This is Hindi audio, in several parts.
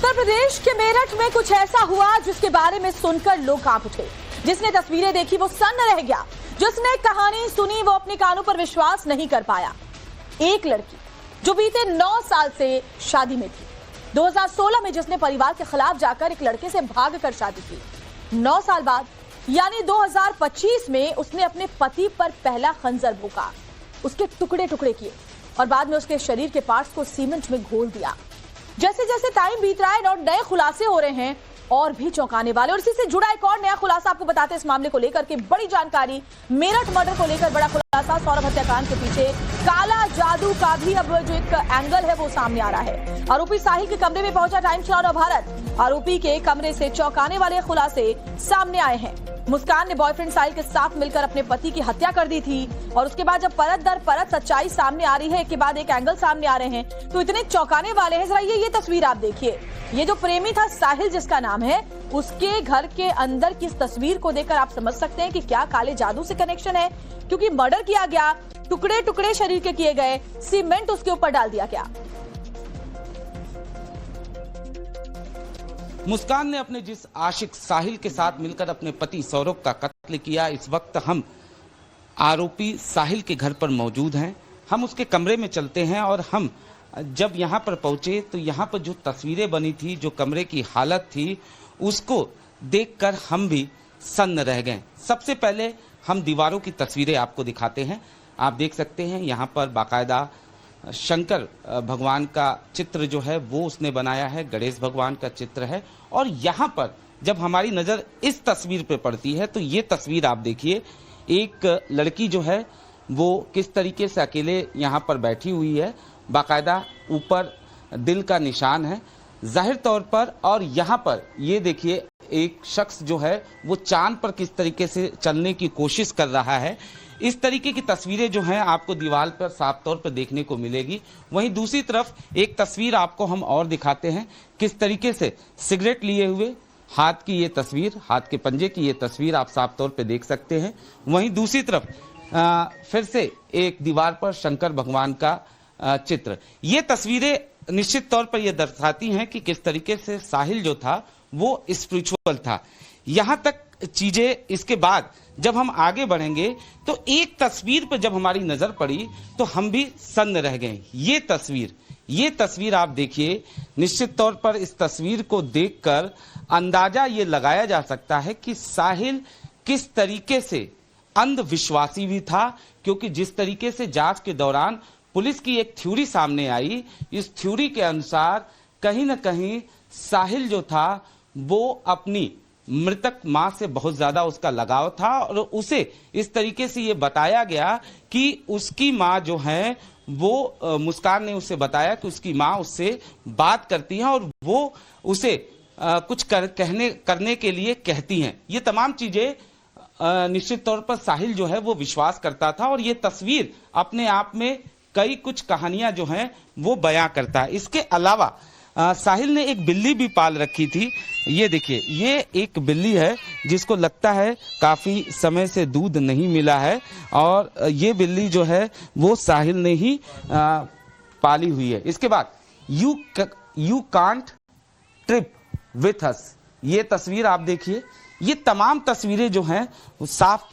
उत्तर प्रदेश के मेरठ में कुछ ऐसा हुआ जिसके बारे में सुनकर लोग कांप उठे। जिसने तस्वीरें देखी वो सन्न रह गया। जिसने कहानी सुनी वो अपने कानों पर विश्वास नहीं कर पाया। एक लड़की जो बीते 9 साल से शादी में थी, 2016 में जिसने परिवार के खिलाफ जाकर एक लड़के से भागकर शादी की, 9 साल बाद यानी 2025 में उसने अपने पति पर पहला खंजर भोंका, उसके टुकड़े टुकड़े किए और बाद में उसके शरीर के पार्ट्स को सीमेंट में घोल दिया। जैसे जैसे टाइम बीत रहा है और नए खुलासे हो रहे हैं और भी चौंकाने वाले। और इसी से जुड़ा एक और नया खुलासा आपको बताते हैं इस मामले को लेकर के बड़ी जानकारी। मेरठ मर्डर को लेकर बड़ा खुलासा। सौरभ हत्याकांड के पीछे काला जादू का भी अब जो एक एंगल है वो सामने आ रहा है। आरोपी साहिल के कमरे में पहुंचा टाइम्स नाउ और भारत। आरोपी के कमरे से चौंकाने वाले खुलासे सामने आए हैं। मुस्कान ने बॉयफ्रेंड साहिल के साथ मिलकर अपने पति की हत्या कर दी थी और उसके बाद जब परत दर परत सच्चाई सामने आ रही है, एक के बाद एक एंगल सामने आ रहे हैं, तो इतने चौंकाने वाले हैं। जरा ये तस्वीर आप देखिए। ये जो प्रेमी था साहिल जिसका नाम है, उसके घर के अंदर की इस तस्वीर को देखकर आप समझ सकते हैं कि क्या काले जादू से कनेक्शन है, क्योंकि मर्डर किया गया, टुकड़े टुकड़े शरीर के किए गए, सीमेंट उसके ऊपर डाल दिया गया। मुस्कान ने अपने जिस आशिक साहिल के साथ मिलकर अपने पति सौरभ का कत्ल किया, इस वक्त हम आरोपी साहिल के घर पर मौजूद हैं। हम उसके कमरे में चलते हैं और हम जब यहाँ पर पहुंचे तो यहाँ पर जो तस्वीरें बनी थी, जो कमरे की हालत थी, उसको देखकर हम भी सन्न रह गए। सबसे पहले हम दीवारों की तस्वीरें आपको दिखाते हैं। आप देख सकते हैं यहाँ पर बाकायदा शंकर भगवान का चित्र जो है वो उसने बनाया है, गणेश भगवान का चित्र है। और यहाँ पर जब हमारी नज़र इस तस्वीर पे पड़ती है तो ये तस्वीर आप देखिए, एक लड़की जो है वो किस तरीके से अकेले यहाँ पर बैठी हुई है, बाकायदा ऊपर दिल का निशान है जाहिर तौर पर। और यहाँ पर ये देखिए एक शख्स जो है वो चांद पर किस तरीके से चलने की कोशिश कर रहा है। इस तरीके की तस्वीरें जो हैं आपको दीवार पर साफ तौर पर देखने को मिलेगी। वहीं दूसरी तरफ एक तस्वीर आपको हम और दिखाते हैं, किस तरीके से सिगरेट लिए हुए हाथ की ये तस्वीर, हाथ के पंजे की ये तस्वीर आप साफ तौर पर देख सकते हैं। वहीं दूसरी तरफ फिर से एक दीवार पर शंकर भगवान का चित्र। ये तस्वीरें निश्चित तौर पर यह दर्शाती हैं कि किस तरीके से साहिल जो था वो स्पिरिचुअल था। यहाँ तक चीजें, इसके बाद जब हम आगे बढ़ेंगे तो एक तस्वीर पर जब हमारी नजर पड़ी तो हम भी सन्न रह गए। ये तस्वीर आप देखिए। निश्चित तौर पर इस तस्वीर को देखकर अंदाजा ये लगाया जा सकता है कि साहिल किस तरीके से अंधविश्वासी भी था, क्योंकि जिस तरीके से जांच के दौरान पुलिस की एक थ्योरी सामने आई, इस थ्योरी के अनुसार कहीं ना कहीं साहिल जो था वो अपनी मृतक मां से बहुत ज्यादा उसका लगाव था और उसे इस तरीके से ये बताया गया कि उसकी मां जो है वो मुस्कान ने उसे बताया कि उसकी मां उससे बात करती है और वो उसे कुछ करने के लिए कहती हैं। ये तमाम चीजें निश्चित तौर पर साहिल जो है वो विश्वास करता था और ये तस्वीर अपने आप में कई कुछ कहानियां जो हैं वो बयां करता है। इसके अलावा साहिल ने एक बिल्ली भी पाल रखी थी। ये देखिए, ये एक बिल्ली है जिसको लगता है काफी समय से दूध नहीं मिला है और ये बिल्ली जो है वो साहिल ने ही पाली हुई है। इसके बाद you can't trip with us, ये तस्वीर आप देखिए। ये तमाम तस्वीरें जो हैं वो साफ।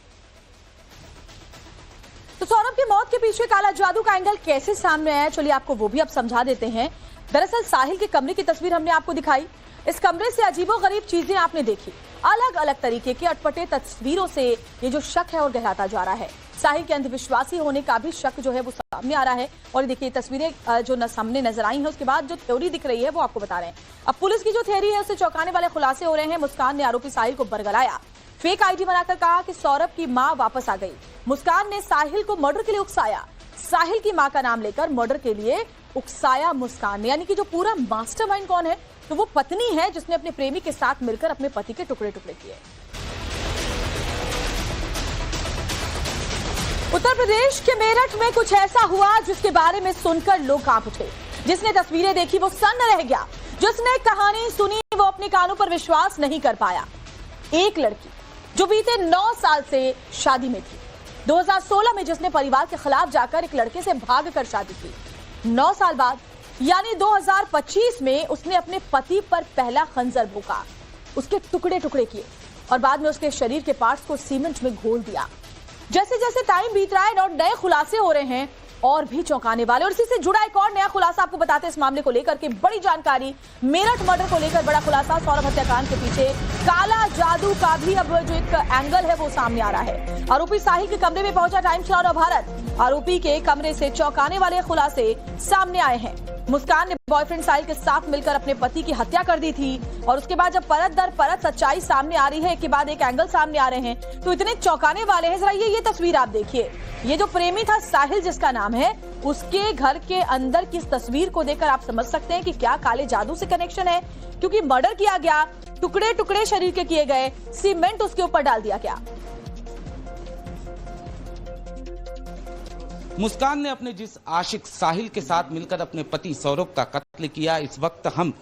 तो सौरभ की मौत के पीछे काला जादू का एंगल कैसे सामने आया, चलिए आपको वो भी अब समझा देते हैं। दरअसल साहिल के कमरे की तस्वीर हमने आपको दिखाई। इस कमरे से अजीबोगरीब चीजें आपने देखी। अलग अलग तरीके के अटपटे तस्वीरों से ये जो शक है और गहराता जा रहा है। साहिल के अंधविश्वासी होने का भी शक जो है वो सामने आ रहा है। और देखिए तस्वीरें जो सामने नजर आई हैं, उसके बाद जो थ्योरी दिख रही है वो आपको बता रहे हैं। अब पुलिस की जो थ्योरी है उससे चौंकाने वाले खुलासे हो रहे हैं। मुस्कान ने आरोपी साहिल को बरगलाया, फेक आईडी बनाकर कहा कि सौरभ की मां वापस आ गई। मुस्कान ने साहिल को मर्डर के लिए उकसाया। साहिल की मां का नाम लेकर मर्डर के लिए उकसाया मुस्कान ने। यानी कि जो पूरा मास्टरमाइंड कौन है, तो वो पत्नी है जिसने अपने प्रेमी के साथ मिलकर अपने पति के टुकड़े टुकड़े किए। उत्तर प्रदेश के मेरठ में कुछ ऐसा हुआ जिसके बारे में सुनकर लोग कांप उठे। जिसने तस्वीरें देखी वो सन्न रह गया। जिसने कहानी सुनी वो अपने कानों पर विश्वास नहीं कर पाया। एक लड़की जो बीते 9 साल से शादी में थी, 2016 में जिसने परिवार के खिलाफ जाकर एक लड़के से भागकर शादी की, 9 साल बाद यानी 2025 में उसने अपने पति पर पहला खंजर भोंका, उसके टुकड़े टुकड़े किए और बाद में उसके शरीर के पार्ट्स को सीमेंट में घोल दिया। जैसे जैसे टाइम बीत रहा है और नए खुलासे हो रहे हैं और भी चौंकाने वाले, और इसी से जुड़ा एक और नया खुलासा आपको बताते हैं इस मामले को लेकर के बड़ी जानकारी। मेरठ मर्डर को लेकर बड़ा खुलासा, सौरभ हत्याकांड के पीछे काला जादू का भी अब जो एक एंगल है वो सामने आ रहा है। आरोपी साहिल के कमरे में पहुंचा टाइम्स नाउ भारत। आरोपी के कमरे से चौंकाने वाले खुलासे सामने आए हैं। मुस्कान ने बॉयफ्रेंड साहिल के साथ मिलकर अपने पति की हत्या कर दी थी और उसके बाद जब परत दर परत सच्चाई सामने आ रही है, एक के बाद एक एंगल सामने आ रहे हैं, तो इतने चौंकाने वाले हैं। जरा ये तस्वीर आप देखिए। ये जो प्रेमी था साहिल जिसका नाम है, उसके घर के अंदर की इस तस्वीर को देखकर आप समझ सकते हैं कि क्या काले जादू से कनेक्शन है, क्योंकि मर्डर किया गया, टुकड़े टुकड़े शरीर के किए गए, सीमेंट उसके ऊपर डाल दिया गया। मुस्कान ने अपने जिस आशिक साहिल के साथ मिलकर अपने पति सौरभ का कत्ल किया, इस वक्त हम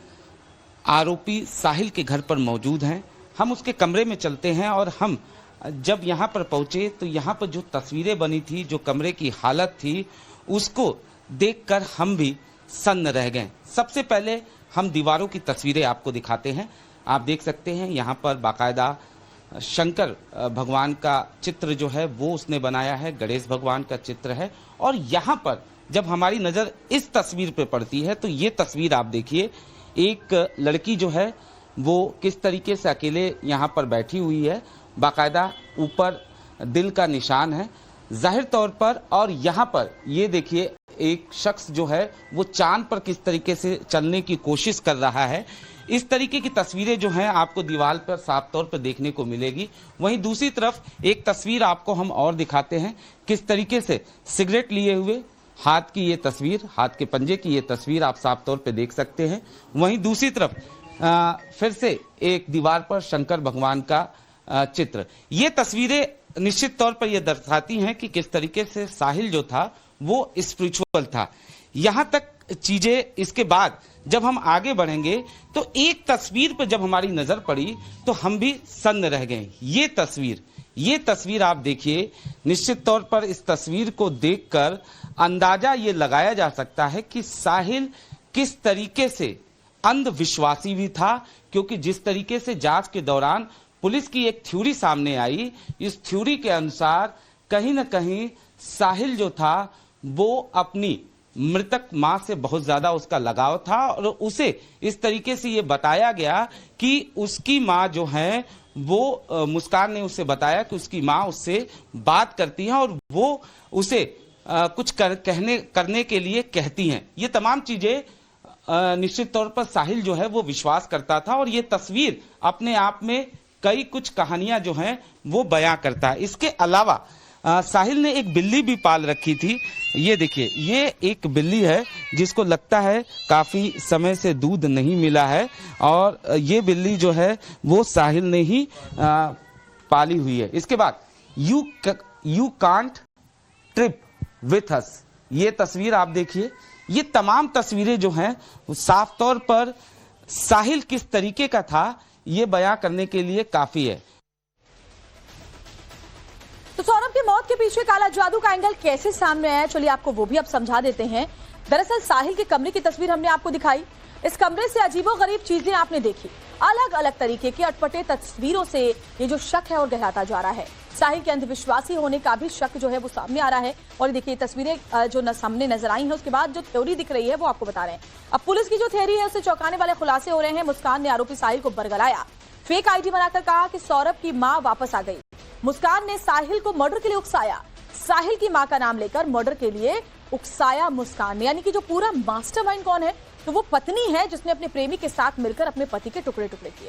आरोपी साहिल के घर पर मौजूद हैं। हम उसके कमरे में चलते हैं और हम जब यहाँ पर पहुंचे तो यहाँ पर जो तस्वीरें बनी थी, जो कमरे की हालत थी, उसको देखकर हम भी सन्न रह गए। सबसे पहले हम दीवारों की तस्वीरें आपको दिखाते हैं। आप देख सकते हैं यहाँ पर बाकायदा शंकर भगवान का चित्र जो है वो उसने बनाया है, गणेश भगवान का चित्र है। और यहाँ पर जब हमारी नज़र इस तस्वीर पे पड़ती है तो ये तस्वीर आप देखिए, एक लड़की जो है वो किस तरीके से अकेले यहाँ पर बैठी हुई है, बाकायदा ऊपर दिल का निशान है जाहिर तौर पर। और यहाँ पर ये देखिए एक शख्स जो है वो चांद पर किस तरीके से चलने की कोशिश कर रहा है। इस तरीके की तस्वीरें जो हैं आपको दीवार पर साफ तौर पर देखने को मिलेगी। वहीं दूसरी तरफ एक तस्वीर आपको हम और दिखाते हैं, किस तरीके से सिगरेट लिए हुए हाथ की ये तस्वीर, हाथ के पंजे की ये तस्वीर आप साफ तौर पर देख सकते हैं। वहीं दूसरी तरफ फिर से एक दीवार पर शंकर भगवान का चित्र। ये तस्वीरें निश्चित तौर पर यह दर्शाती हैं कि किस तरीके से साहिल जो था वो स्पिरिचुअल था। यहाँ तक चीजें, इसके बाद जब हम आगे बढ़ेंगे तो एक तस्वीर पर जब हमारी नजर पड़ी तो हम भी सन्न रह गए। ये तस्वीर आप देखिए। निश्चित तौर पर इस तस्वीर को देखकर अंदाजा ये लगाया जा सकता है कि साहिल किस तरीके से अंधविश्वासी भी था, क्योंकि जिस तरीके से जांच के दौरान पुलिस की एक थ्योरी सामने आई, इस थ्योरी के अनुसार कहीं ना कहीं साहिल जो था वो अपनी मृतक मां से बहुत ज्यादा उसका लगाव था और उसे इस तरीके से ये बताया गया कि उसकी मां जो है वो मुस्कान ने उसे बताया कि उसकी मां उससे बात करती है और वो उसे कुछ करने के लिए कहती हैं। ये तमाम चीजें निश्चित तौर पर साहिल जो है वो विश्वास करता था और ये तस्वीर अपने आप में कई कुछ कहानियां जो हैं वो बयां करता है। इसके अलावा साहिल ने एक बिल्ली भी पाल रखी थी। ये देखिए, ये एक बिल्ली है जिसको लगता है काफी समय से दूध नहीं मिला है और ये बिल्ली जो है वो साहिल ने ही पाली हुई है। इसके बाद you can't trip with us, ये तस्वीर आप देखिए। ये तमाम तस्वीरें जो हैं साफ तौर पर साहिल किस तरीके का था ये बयां करने के लिए काफी है। तो सौरभ की मौत के पीछे काला जादू का एंगल कैसे सामने आया, चलिए आपको वो भी अब समझा देते हैं। दरअसल साहिल के कमरे की तस्वीर हमने आपको दिखाई। इस कमरे से अजीबोगरीब चीजें आपने देखी। अलग अलग तरीके की अटपटे तस्वीरों से ये जो शक है और गहराता जा रहा है। साहिल के अंधविश्वासी होने का भी शक जो है वो सामने आ रहा है। और देखिए तस्वीरें जो सामने नजर आई हैं उसके बाद जो थ्योरी दिख रही है वो आपको बता रहे हैं। अब पुलिस की जो थ्योरी है उससे चौंकाने वाले खुलासे हो रहे हैं। मुस्कान ने आरोपी साहिल को बरगलाया, फेक आईडी बनाकर कहा कि सौरभ की मां वापस आ गई। मुस्कान ने साहिल को मर्डर के लिए उकसाया। साहिल की मां का नाम लेकर मर्डर के लिए उकसाया मुस्कान ने, यानी कि जो पूरा मास्टरमाइंड कौन है तो वो पत्नी है जिसने अपने प्रेमी के साथ मिलकर अपने पति के टुकड़े टुकड़े किए।